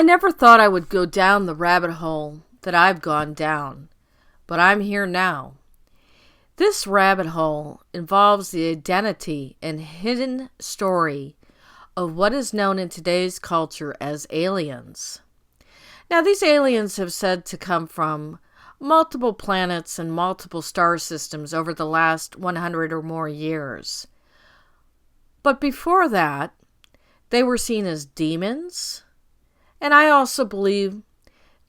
I never thought I would go down the rabbit hole that I've gone down, but I'm here now. This rabbit hole involves the identity and hidden story of what is known in today's culture as aliens. Now, these aliens have said to come from multiple planets and multiple star systems over the last 100 or more years. But before that, they were seen as demons, and I also believe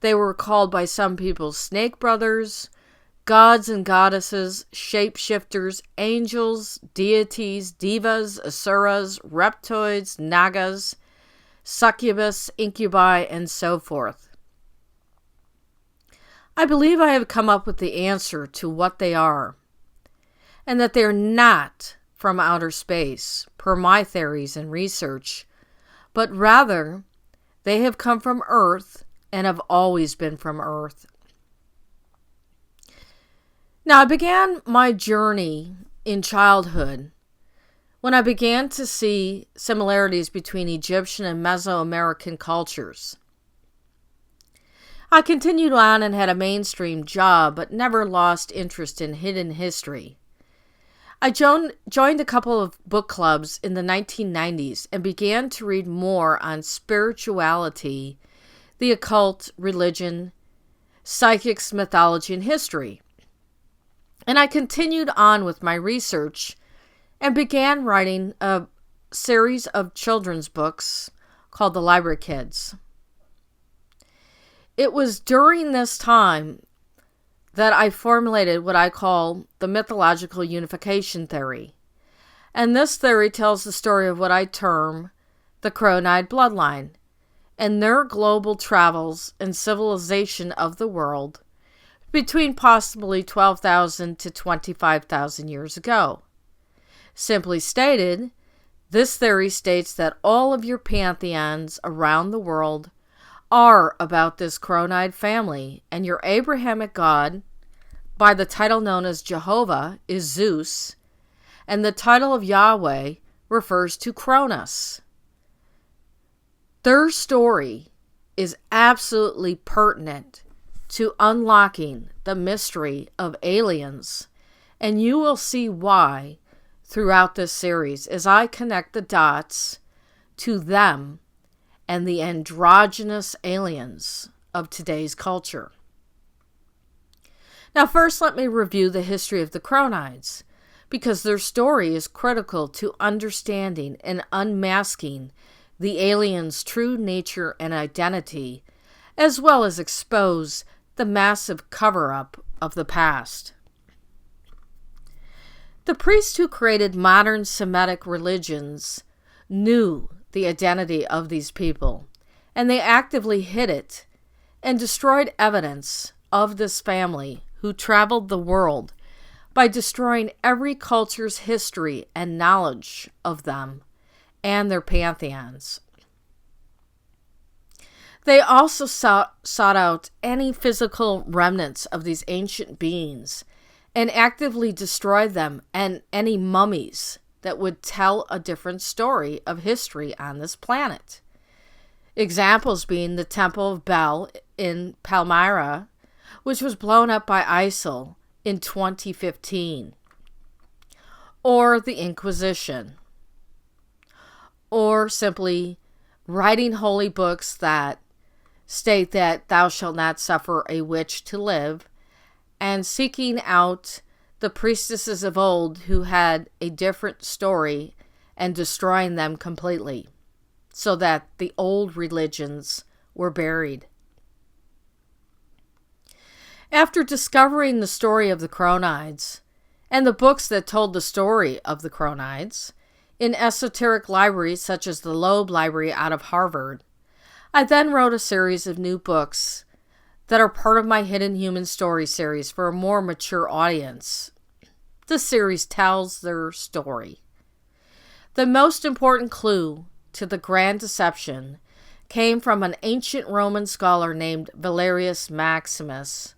they were called by some people snake brothers, gods and goddesses, shapeshifters, angels, deities, divas, asuras, reptoids, nagas, succubus, incubi, and so forth. I believe I have come up with the answer to what they are, and that they are not from outer space, per my theories and research, but rather they have come from Earth and have always been from Earth. Now, I began my journey in childhood when I began to see similarities between Egyptian and Mesoamerican cultures. I continued on and had a mainstream job, but never lost interest in hidden history. I joined a couple of book clubs in the 1990s and began to read more on spirituality, the occult, religion, psychics, mythology, and history. And I continued on with my research and began writing a series of children's books called The Library Kids. It was during this time that I formulated what I call the mythological unification theory. And this theory tells the story of what I term the Crownide bloodline and their global travels and civilization of the world between possibly 12,000 to 25,000 years ago. Simply stated, this theory states that all of your pantheons around the world are about this Crownide family, and your Abrahamic God, by the title known as Jehovah, is Zeus, and the title of Yahweh refers to Cronus. Their story is absolutely pertinent to unlocking the mystery of aliens, and you will see why throughout this series as I connect the dots to them and the androgynous aliens of today's culture. Now, first, let me review the history of the Crownides, because their story is critical to understanding and unmasking the aliens' true nature and identity, as well as expose the massive cover-up of the past. The priests who created modern Semitic religions knew the identity of these people, and they actively hid it and destroyed evidence of this family who traveled the world by destroying every culture's history and knowledge of them and their pantheons. They also sought out any physical remnants of these ancient beings and actively destroyed them and any mummies that would tell a different story of history on this planet. Examples being the Temple of Bel in Palmyra, which was blown up by ISIL in 2015, or the Inquisition, or simply writing holy books that state that thou shalt not suffer a witch to live, and seeking out the priestesses of old who had a different story and destroying them completely so that the old religions were buried. After discovering the story of the Crownides and the books that told the story of the Crownides in esoteric libraries such as the Loeb Library out of Harvard, I then wrote a series of new books that are part of my Hidden Human Story series for a more mature audience. This series tells their story. The most important clue to the Grand Deception came from an ancient Roman scholar named Valerius Maximus,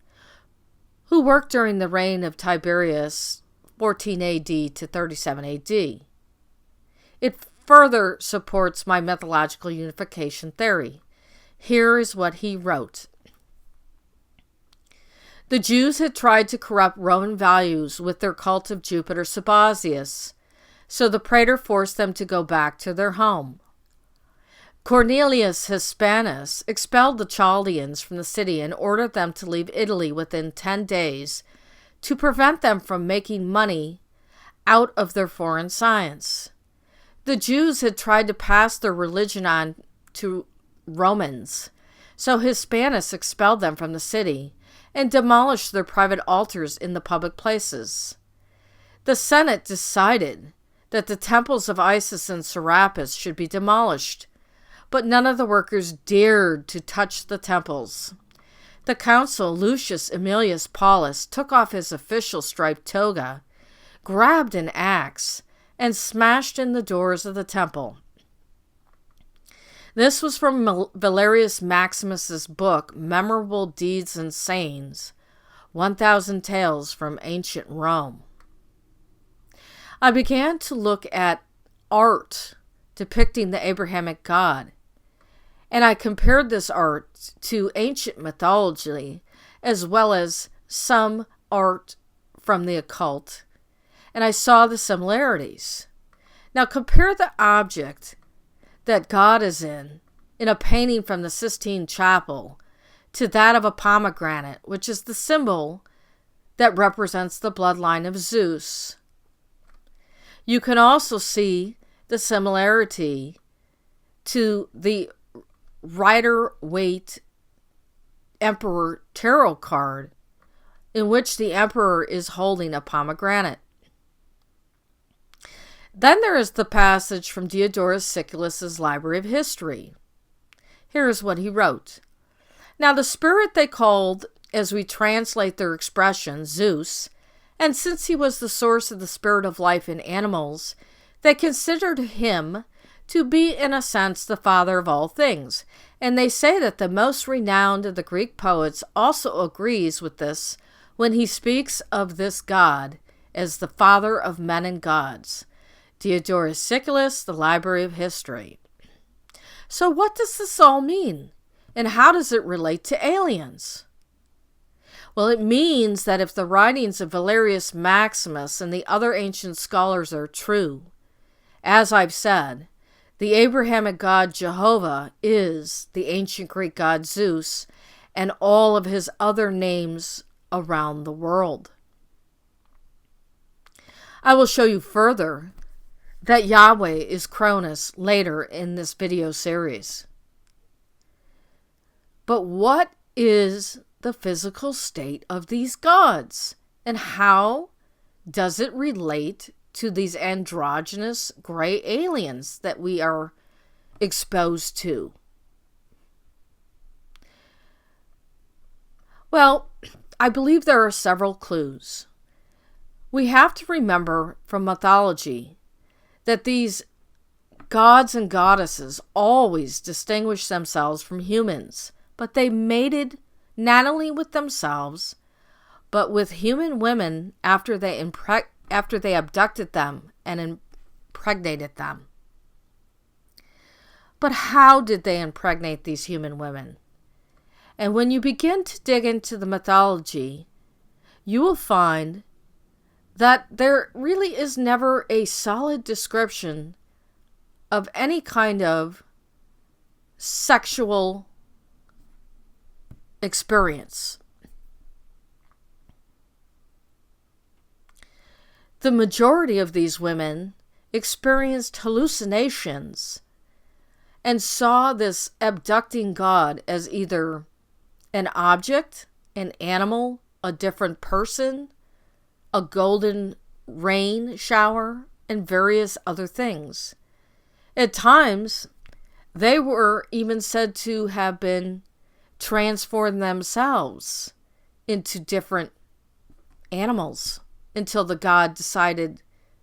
who worked during the reign of Tiberius, 14 AD to 37 AD. It further supports my mythological unification theory. Here is what he wrote. The Jews had tried to corrupt Roman values with their cult of Jupiter Sabazius, so the praetor forced them to go back to their home. Cornelius Hispanus expelled the Chaldeans from the city and ordered them to leave Italy within 10 days to prevent them from making money out of their foreign science. The Jews had tried to pass their religion on to Romans, so Hispanus expelled them from the city and demolished their private altars in the public places. The Senate decided that the temples of Isis and Serapis should be demolished, but none of the workers dared to touch the temples. The consul Lucius Aemilius Paulus took off his official striped toga, grabbed an axe, and smashed in the doors of the temple. This was from Valerius Maximus's book, Memorable Deeds and Sayings, 1,000 Tales from Ancient Rome. I began to look at art depicting the Abrahamic God, and I compared this art to ancient mythology as well as some art from the occult, and I saw the similarities. Now compare the object that God is in a painting from the Sistine Chapel to that of a pomegranate, which is the symbol that represents the bloodline of Zeus. You can also see the similarity to the Rider-Waite Emperor Tarot card, in which the emperor is holding a pomegranate. Then there is the passage from Diodorus Siculus's Library of History. Here is what he wrote. Now the spirit they called, as we translate their expression, Zeus, and since he was the source of the spirit of life in animals, they considered him to be in a sense the father of all things, and they say that the most renowned of the Greek poets also agrees with this when he speaks of this god as the father of men and gods. Diodorus Siculus, The Library of History. So what does this all mean? And how does it relate to aliens? Well, it means that if the writings of Valerius Maximus and the other ancient scholars are true, as I've said, the Abrahamic god Jehovah is the ancient Greek god Zeus and all of his other names around the world. I will show you further that Yahweh is Cronus later in this video series. But what is the physical state of these gods? And how does it relate to these androgynous gray aliens that we are exposed to? Well, I believe there are several clues. We have to remember from mythology that these gods and goddesses always distinguished themselves from humans, but they mated not only with themselves, but with human women after they abducted them and impregnated them. But how did they impregnate these human women? And when you begin to dig into the mythology, you will find that there really is never a solid description of any kind of sexual experience. The majority of these women experienced hallucinations and saw this abducting god as either an object, an animal, a different person, a golden rain shower, and various other things. At times, they were even said to have been transformed themselves into different animals until the god decided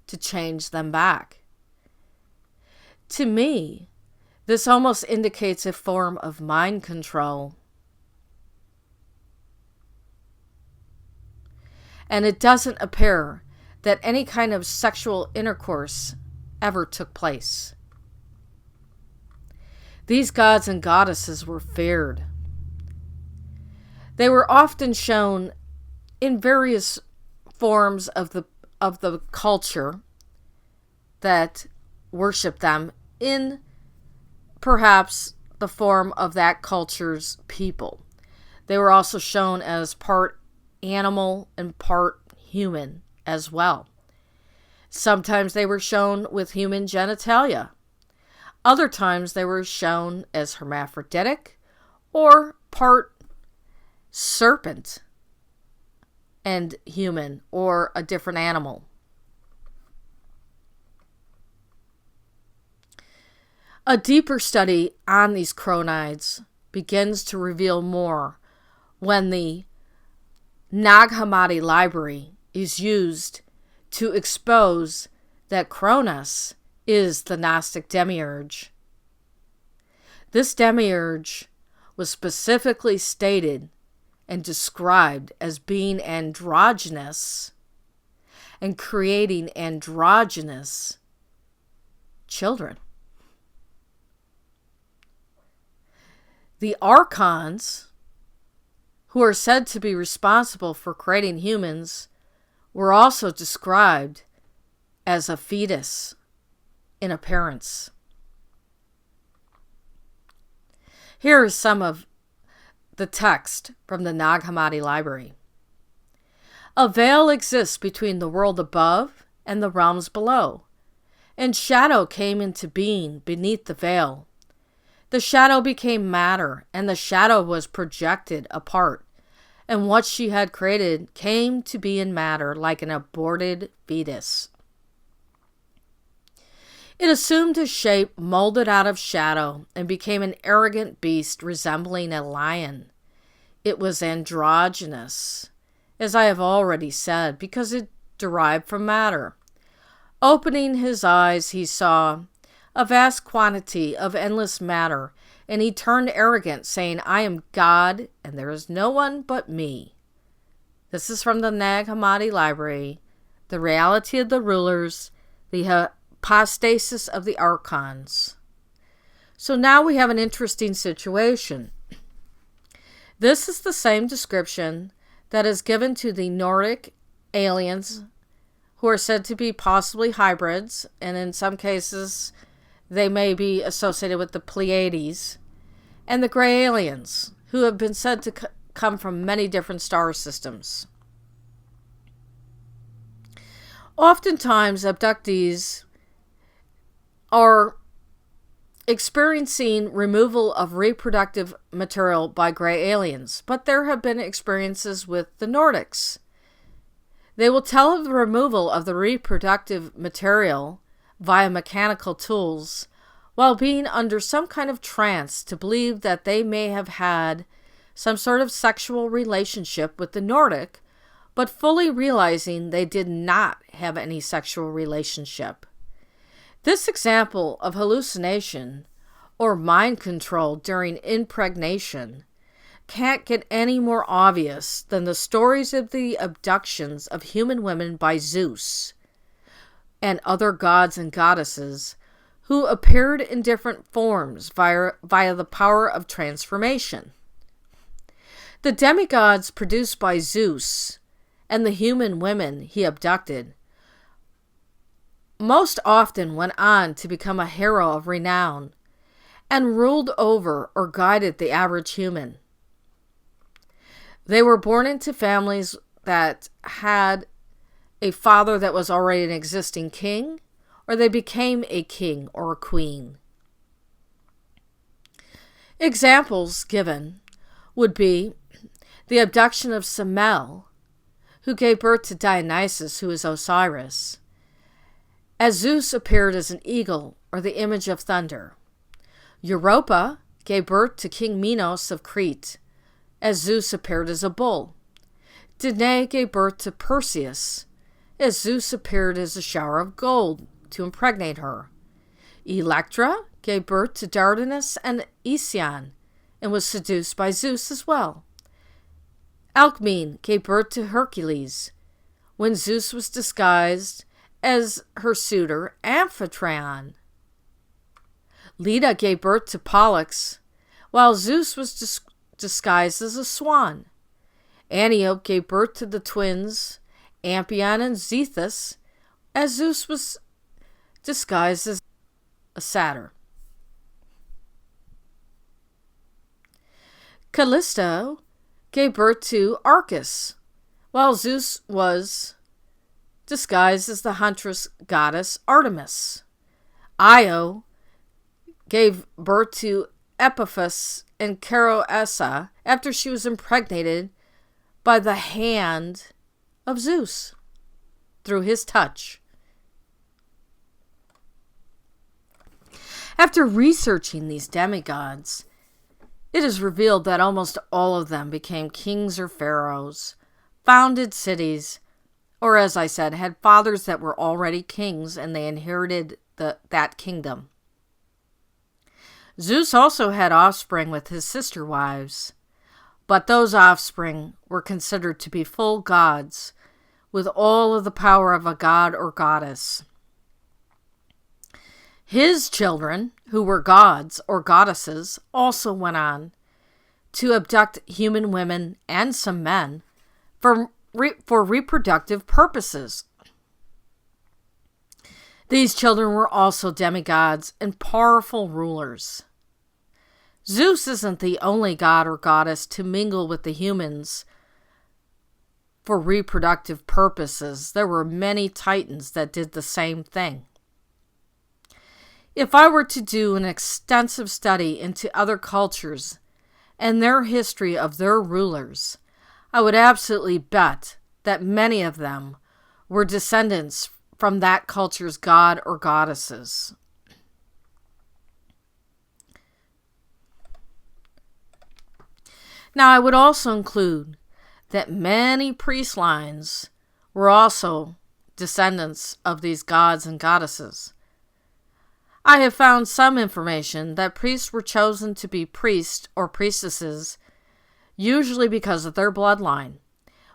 to change them back. To me, this almost indicates a form of mind control. And it doesn't appear that any kind of sexual intercourse ever took place. These gods and goddesses were feared. They were often shown in various forms of the culture that worshiped them, in perhaps the form of that culture's people. They were also shown as part animal and part human as well. Sometimes they were shown with human genitalia. Other times they were shown as hermaphroditic or part serpent and human, or a different animal. A deeper study on these chronides begins to reveal more when the Nag Hammadi library is used to expose that Cronus is the Gnostic demiurge. This demiurge was specifically stated and described as being androgynous and creating androgynous children. The archons, who are said to be responsible for creating humans, were also described as a fetus in appearance. Here is some of the text from the Nag Hammadi library. A veil exists between the world above and the realms below, and shadow came into being beneath the veil. The shadow became matter, and the shadow was projected apart, and what she had created came to be in matter like an aborted fetus. It assumed a shape molded out of shadow and became an arrogant beast resembling a lion. It was androgynous, as I have already said, because it derived from matter. Opening his eyes, he saw a vast quantity of endless matter, and he turned arrogant, saying, I am God, and there is no one but me. This is from the Nag Hammadi library, The Reality of the Rulers, the Apostasis of the Archons. So now we have an interesting situation. This is the same description that is given to the Nordic aliens, who are said to be possibly hybrids, and in some cases they may be associated with the Pleiades, and the gray aliens, who have been said to come from many different star systems. Oftentimes, abductees are experiencing removal of reproductive material by gray aliens, but there have been experiences with the Nordics. They will tell of the removal of the reproductive material via mechanical tools while being under some kind of trance to believe that they may have had some sort of sexual relationship with the Nordic, but fully realizing they did not have any sexual relationship. This example of hallucination or mind control during impregnation can't get any more obvious than the stories of the abductions of human women by Zeus and other gods and goddesses who appeared in different forms via the power of transformation. The demigods produced by Zeus and the human women he abducted most often went on to become a hero of renown and ruled over or guided the average human. They were born into families that had a father that was already an existing king, or they became a king or a queen. Examples given would be the abduction of Semele, who gave birth to Dionysus, who is Osiris, as Zeus appeared as an eagle or the image of thunder. Europa gave birth to King Minos of Crete, as Zeus appeared as a bull. Danae gave birth to Perseus, as Zeus appeared as a shower of gold to impregnate her. Electra gave birth to Dardanus and Ision, and was seduced by Zeus as well. Alcmene gave birth to Hercules, when Zeus was disguised as her suitor Amphitryon. Leda gave birth to Pollux, while Zeus was disguised as a swan. Antiope gave birth to the twins Amphion and Zethus, as Zeus was disguised as a satyr. Callisto gave birth to Arcas, while Zeus was disguised as the huntress goddess Artemis. Io gave birth to Epiphus and Caroessa after she was impregnated by the hand of Zeus through his touch. After researching these demigods, it is revealed that almost all of them became kings or pharaohs, founded cities, or as I said, had fathers that were already kings and they inherited that kingdom. Zeus also had offspring with his sister wives, but those offspring were considered to be full gods with all of the power of a god or goddess. His children, who were gods or goddesses, also went on to abduct human women and some men for reproductive purposes. These children were also demigods and powerful rulers. Zeus isn't the only god or goddess to mingle with the humans for reproductive purposes. There were many titans that did the same thing. If I were to do an extensive study into other cultures and their history of their rulers, I would absolutely bet that many of them were descendants from that culture's god or goddesses. Now, I would also include that many priest lines were also descendants of these gods and goddesses. I have found some information that priests were chosen to be priests or priestesses usually because of their bloodline.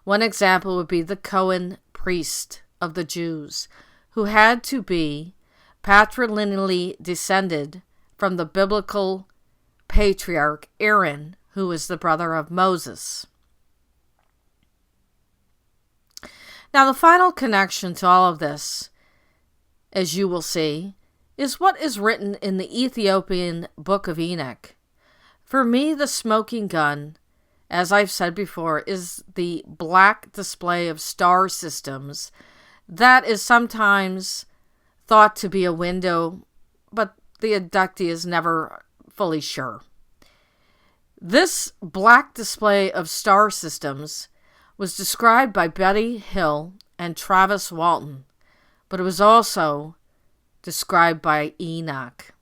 One example would be the Cohen priest of the Jews, who had to be patrilineally descended from the biblical patriarch Aaron, who was the brother of Moses. Now, the final connection to all of this, as you will see, is what is written in the Ethiopian Book of Enoch. For me, the smoking gun, as I've said before, is the black display of star systems that is sometimes thought to be a window, but the abductee is never fully sure. This black display of star systems was described by Betty Hill and Travis Walton, but it was also described by Enoch.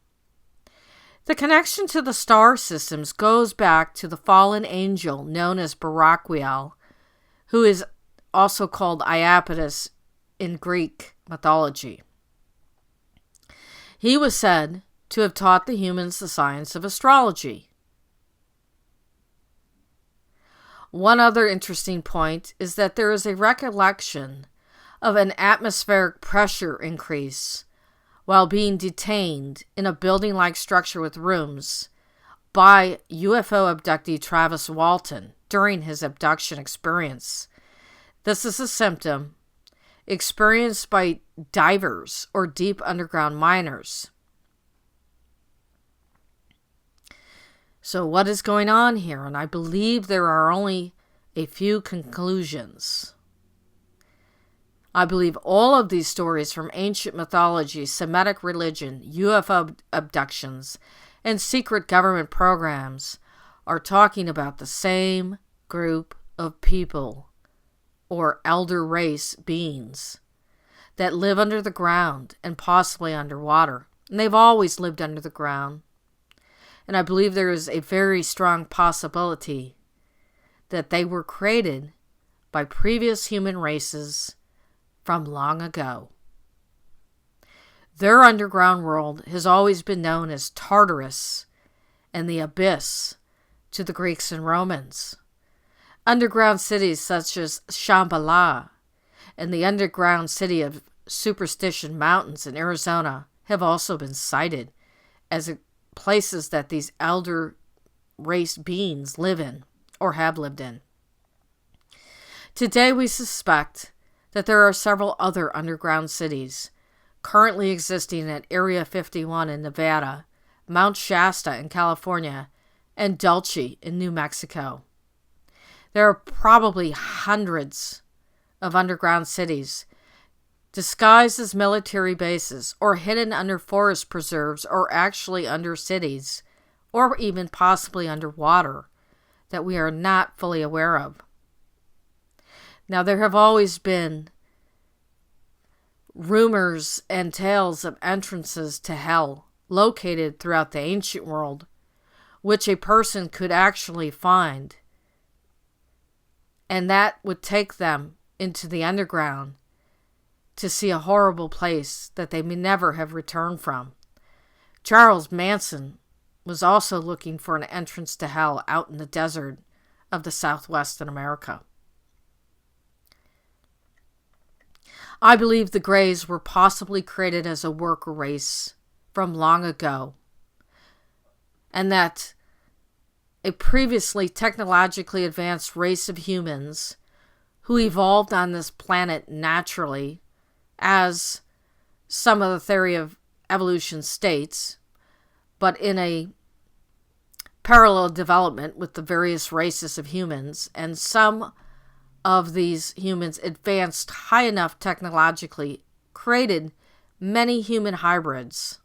The connection to the star systems goes back to the fallen angel known as Baraquiel, who is also called Iapetus in Greek mythology. He was said to have taught the humans the science of astrology. One other interesting point is that there is a recollection of an atmospheric pressure increase while being detained in a building-like structure with rooms by UFO abductee Travis Walton during his abduction experience. This is a symptom experienced by divers or deep underground miners. So what is going on here? And I believe there are only a few conclusions. I believe all of these stories from ancient mythology, Semitic religion, UFO abductions, and secret government programs are talking about the same group of people or elder race beings that live under the ground and possibly underwater. And they've always lived under the ground. And I believe there is a very strong possibility that they were created by previous human races from long ago. Their underground world has always been known as Tartarus and the Abyss to the Greeks and Romans. Underground cities such as Shambhala and the underground city of Superstition Mountains in Arizona have also been cited as places that these elder race beings live in or have lived in. Today we suspect that there are several other underground cities currently existing at Area 51 in Nevada, Mount Shasta in California, and Dulce in New Mexico. There are probably hundreds of underground cities disguised as military bases or hidden under forest preserves or actually under cities or even possibly underwater that we are not fully aware of. Now, there have always been rumors and tales of entrances to hell located throughout the ancient world, which a person could actually find, and that would take them into the underground to see a horrible place that they may never have returned from. Charles Manson was also looking for an entrance to hell out in the desert of the Southwest in America. I believe the Greys were possibly created as a worker race from long ago, and that a previously technologically advanced race of humans who evolved on this planet naturally, as some of the theory of evolution states, but in a parallel development with the various races of humans, and some of these humans advanced high enough technologically, created many human hybrids.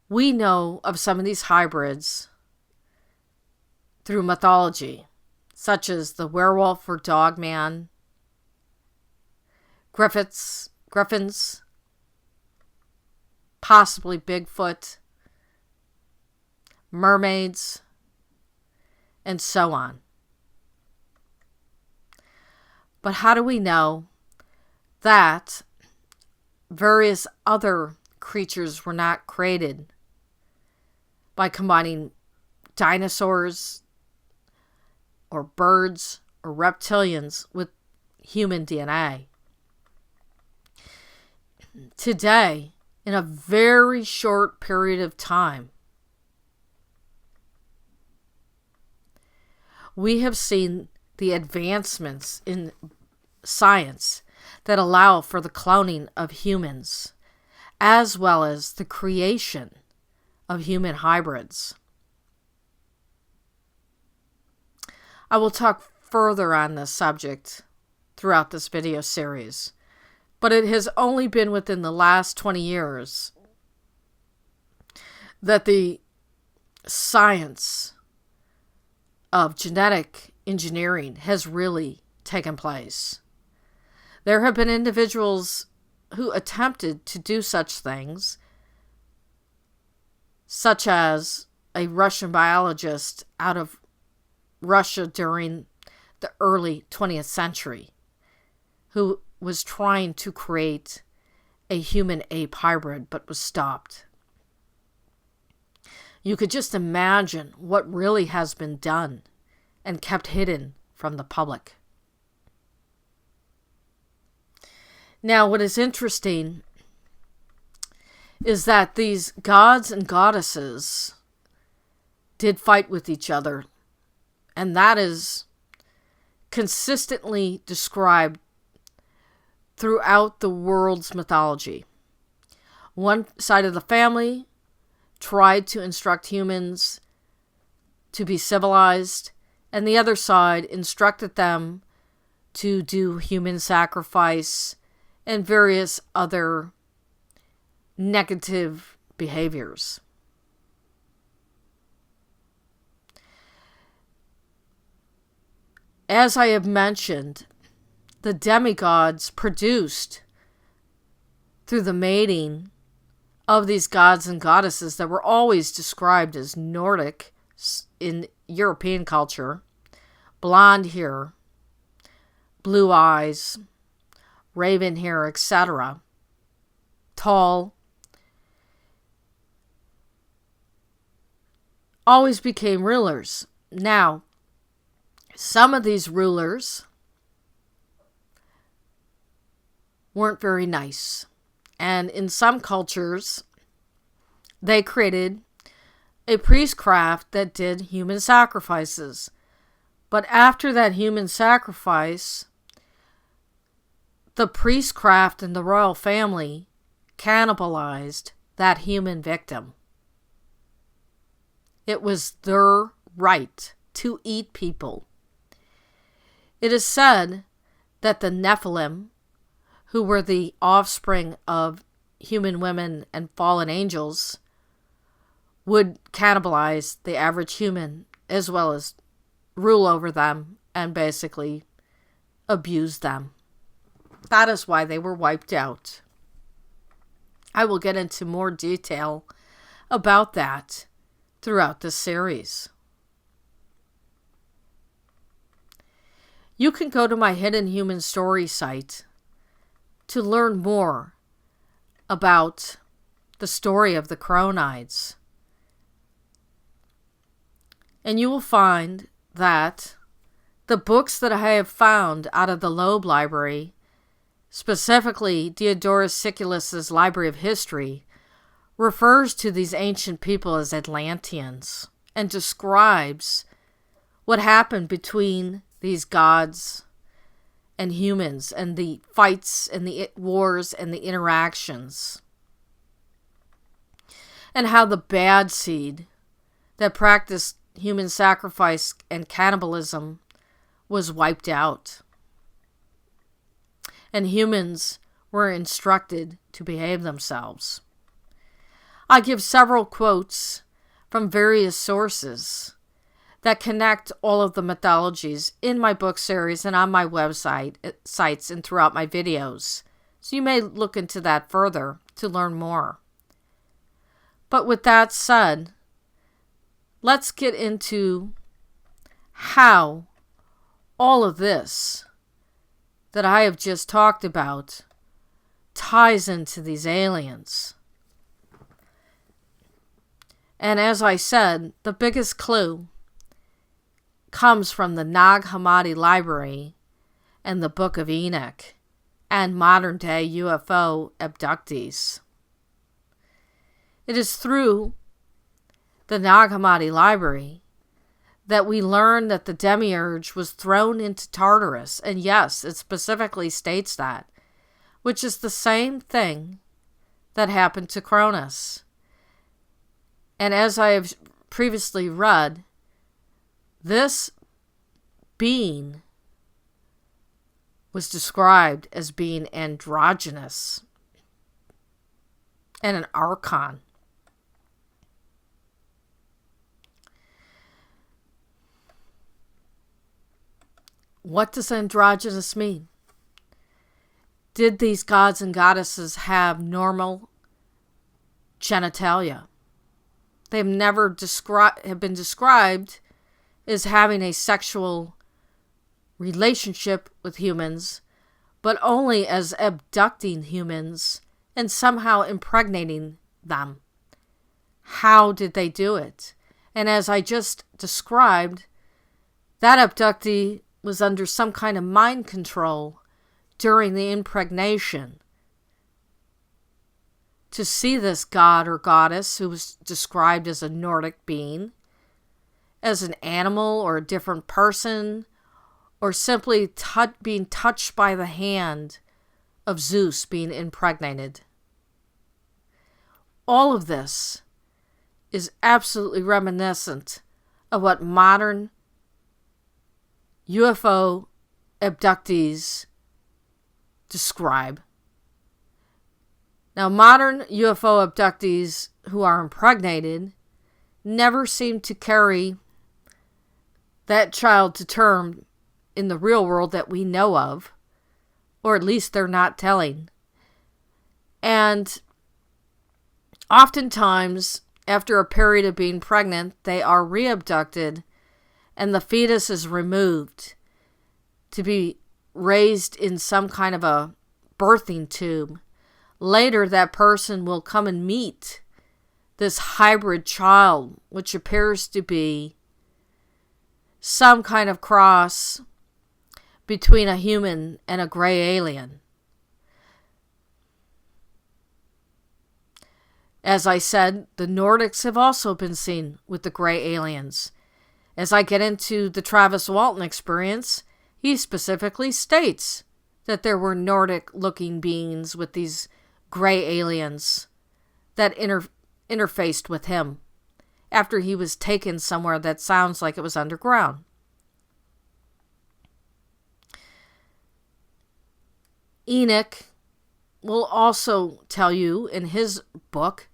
We know of some of these hybrids through mythology, such as the werewolf or dog man, griffins, possibly Bigfoot, mermaids, and so on. But how do we know that various other creatures were not created by combining dinosaurs or birds or reptilians with human DNA? Today, in a very short period of time, we have seen the advancements in science that allow for the cloning of humans, as well as the creation of human hybrids. I will talk further on this subject throughout this video series, but it has only been within the last 20 years that the science of genetic engineering has really taken place. There have been individuals who attempted to do such things, such as a Russian biologist out of Russia during the early 20th century, who was trying to create a human-ape hybrid but was stopped. You could just imagine what really has been done and kept hidden from the public. Now, what is interesting is that these gods and goddesses did fight with each other, and that is consistently described throughout the world's mythology. One side of the family tried to instruct humans to be civilized, and the other side instructed them to do human sacrifice and various other negative behaviors. As I have mentioned, the demigods produced through the mating of these gods and goddesses that were always described as Nordic in European culture, blonde hair, blue eyes, raven hair, etc., tall, always became rulers. Now, some of these rulers weren't very nice, And in some cultures, they created a priestcraft that did human sacrifices. But after that human sacrifice, the priestcraft and the royal family cannibalized that human victim. It was their right to eat people. It is said that the Nephilim, who were the offspring of human women and fallen angels, would cannibalize the average human as well as rule over them and basically abuse them. That is why they were wiped out. I will get into more detail about that throughout this series. You can go to my Hidden Human Story site to learn more about the story of the Cronides. And you will find that the books that I have found out of the Loeb Library, specifically Diodorus Siculus' Library of History, refers to these ancient people as Atlanteans and describes what happened between these gods and humans and the fights and the wars and the interactions, and how the bad seed that practiced human sacrifice and cannibalism was wiped out. And humans were instructed to behave themselves. I give several quotes from various sources that connect all of the mythologies in my book series and on my website sites and throughout my videos. So you may look into that further to learn more. But with that said, let's get into how all of this that I have just talked about ties into these aliens. And as I said, the biggest clue comes from the Nag Hammadi Library and the Book of Enoch and modern-day UFO abductees. It is through the Nag Hammadi Library that we learn that the demiurge was thrown into Tartarus, and yes, it specifically states that, which is the same thing that happened to Cronus. And as I have previously read, this being was described as being androgynous and an archon. What does androgynous mean? Did these gods and goddesses have normal genitalia? They've never have been described as having a sexual relationship with humans, but only as abducting humans and somehow impregnating them. How did they do it? And as I just described, that abductee was under some kind of mind control during the impregnation to see this god or goddess, who was described as a Nordic being, as an animal or a different person, or simply being touched by the hand of Zeus being impregnated. All of this is absolutely reminiscent of what modern UFO abductees describe. Now, modern UFO abductees who are impregnated never seem to carry that child to term in the real world that we know of, or at least they're not telling. And oftentimes, after a period of being pregnant, they are re-abducted and the fetus is removed to be raised in some kind of a birthing tube. Later, that person will come and meet this hybrid child, which appears to be some kind of cross between a human and a gray alien. As I said, the Nordics have also been seen with the gray aliens. As I get into the Travis Walton experience, he specifically states that there were Nordic-looking beings with these gray aliens that interfaced with him after he was taken somewhere that sounds like it was underground. Enoch will also tell you in his book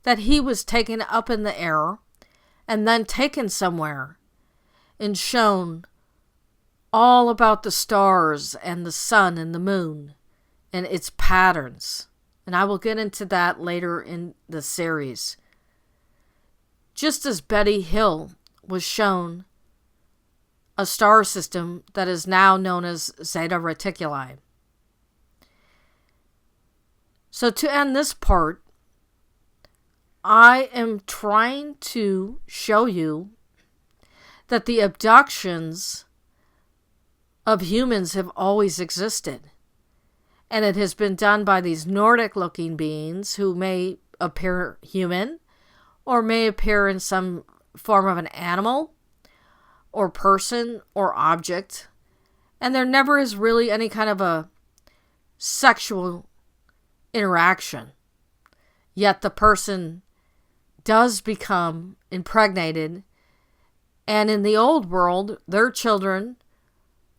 that he was taken up in the air and then taken somewhere and shown all about the stars and the sun and the moon and its patterns. And I will get into that later in the series. Just as Betty Hill was shown a star system that is now known as Zeta Reticuli. So to end this part, I am trying to show you that the abductions of humans have always existed. And it has been done by these Nordic-looking beings who may appear human or may appear in some form of an animal or person or object. And there never is really any kind of a sexual interaction. Yet the person does become impregnated, and in the old world, their children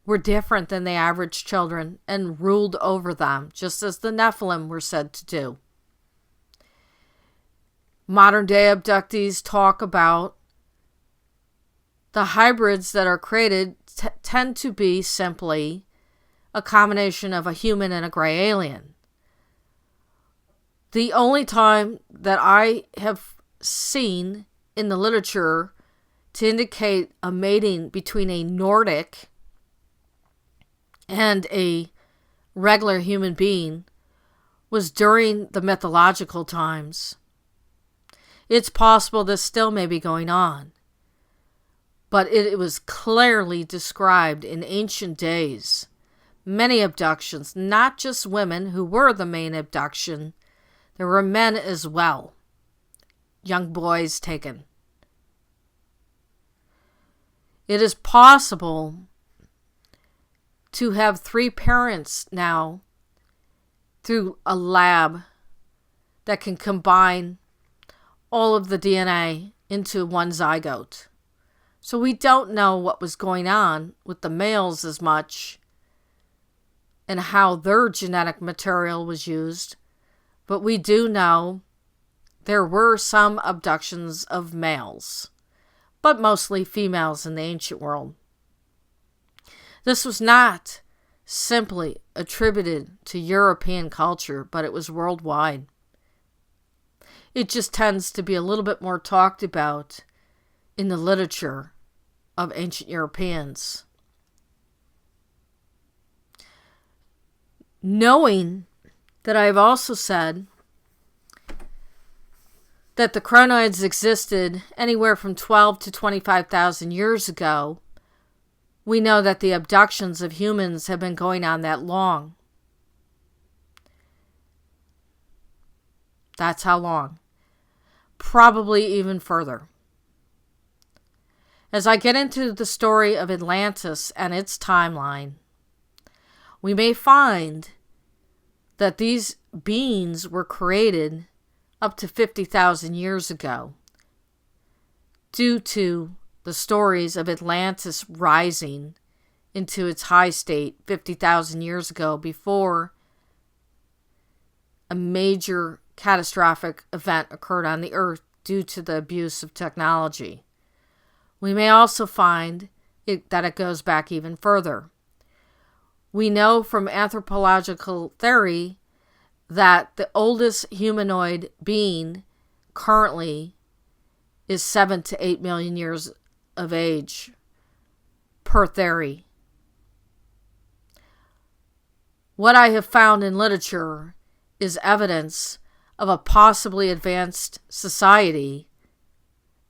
were different than the average children and ruled over them, just as the Nephilim were said to do. Modern day abductees talk about the hybrids that are created tend to be simply a combination of a human and a gray alien. The only time that I have seen in the literature to indicate a mating between a Nordic and a regular human being was during the mythological times. It's possible this still may be going on, but it was clearly described in ancient days. Many abductions, not just women who were the main abduction, there were men as well. Young boys taken. It is possible to have 3 parents now through a lab that can combine all of the DNA into one zygote. So we don't know what was going on with the males as much and how their genetic material was used. But we do know there were some abductions of males, but mostly females in the ancient world. This was not simply attributed to European culture, but it was worldwide. It just tends to be a little bit more talked about in the literature of ancient Europeans. Knowing that I've also said that the chronoids existed anywhere from 12 to 25,000 years ago, we know that the abductions of humans have been going on that long. That's how long. Probably even further. As I get into the story of Atlantis and its timeline, we may find that these beings were created up to 50,000 years ago due to the stories of Atlantis rising into its high state 50,000 years ago before a major catastrophic event occurred on the earth due to the abuse of technology. We may also find that it goes back even further. We know from anthropological theory that the oldest humanoid being currently is 7 to 8 million years of age, per theory. What I have found in literature is evidence of a possibly advanced society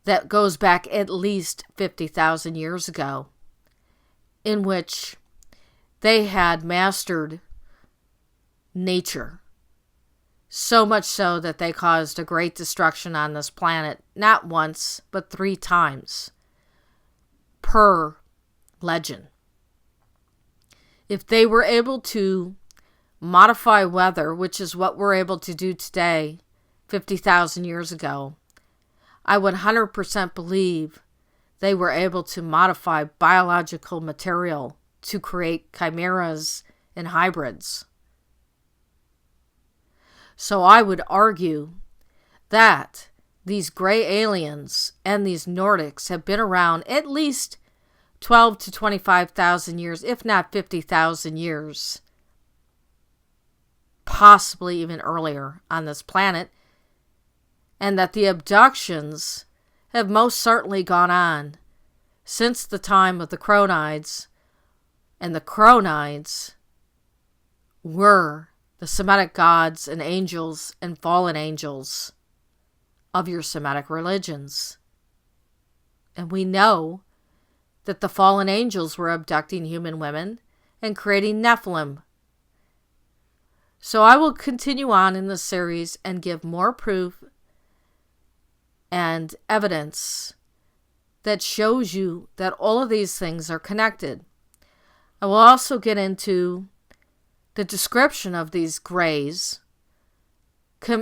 that goes back at least 50,000 years ago, in which they had mastered nature. So much so that they caused a great destruction on this planet, not once, but 3 times, per legend. If they were able to modify weather, which is what we're able to do today, 50,000 years ago, I would 100% believe they were able to modify biological material to create chimeras and hybrids. So I would argue that these gray aliens and these Nordics have been around at least 12 to 25,000 years, if not 50,000 years, possibly even earlier on this planet, and that the abductions have most certainly gone on since the time of the Cronides, and the Cronides were the Semitic gods and angels and fallen angels of your Semitic religions. And we know that the fallen angels were abducting human women and creating Nephilim. So I will continue on in this series and give more proof and evidence that shows you that all of these things are connected. I will also get into the description of these grays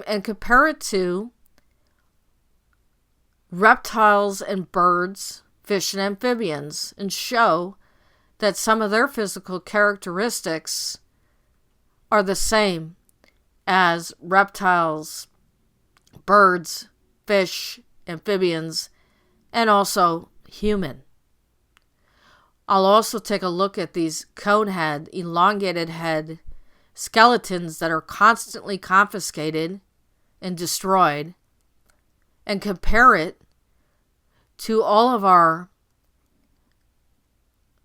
and compare it to reptiles and birds, fish and amphibians, and show that some of their physical characteristics are the same as reptiles, birds, fish, amphibians, and also human. I'll also take a look at these cone head, elongated head skeletons that are constantly confiscated and destroyed, and compare it to all of our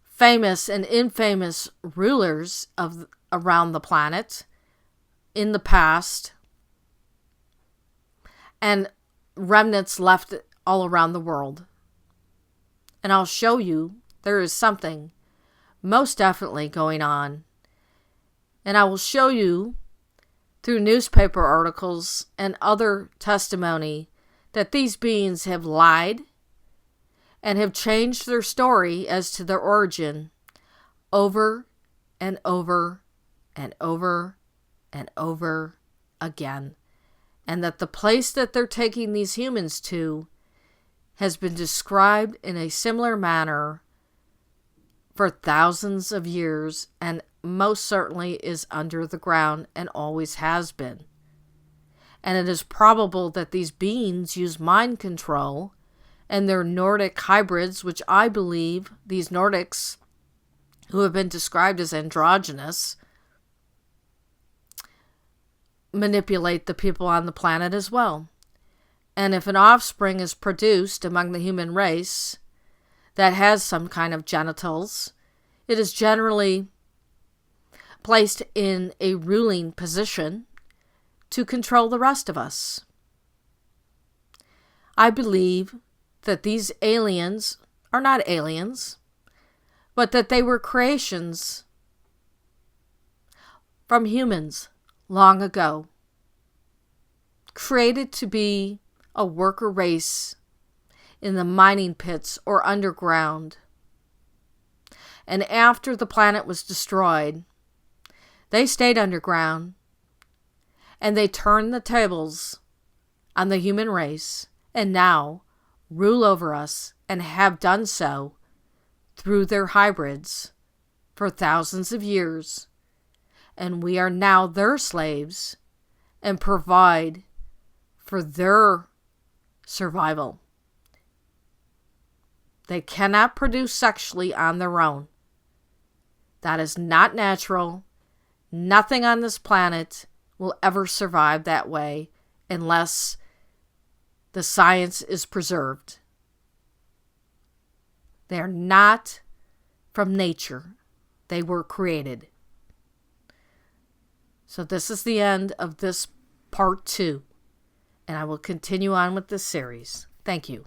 famous and infamous rulers of around the planet in the past, and remnants left all around the world. And I'll show you there is something most definitely going on. And I will show you through newspaper articles and other testimony that these beings have lied and have changed their story as to their origin over and over and over and over again. And that the place that they're taking these humans to has been described in a similar manner for thousands of years, and most certainly is under the ground and always has been. And it is probable that these beings use mind control and their Nordic hybrids, which I believe these Nordics, who have been described as androgynous, manipulate the people on the planet as well. And if an offspring is produced among the human race that has some kind of genitals, it is generally placed in a ruling position to control the rest of us. I believe that these aliens are not aliens, but that they were creations from humans long ago, created to be a worker race in the mining pits or underground. And after the planet was destroyed, they stayed underground and they turned the tables on the human race and now rule over us and have done so through their hybrids for thousands of years. And we are now their slaves and provide for their survival. They cannot produce sexually on their own. That is not natural. Nothing on this planet will ever survive that way unless the science is preserved. They are not from nature. They were created. So this is the end of this part 2. And I will continue on with this series. Thank you.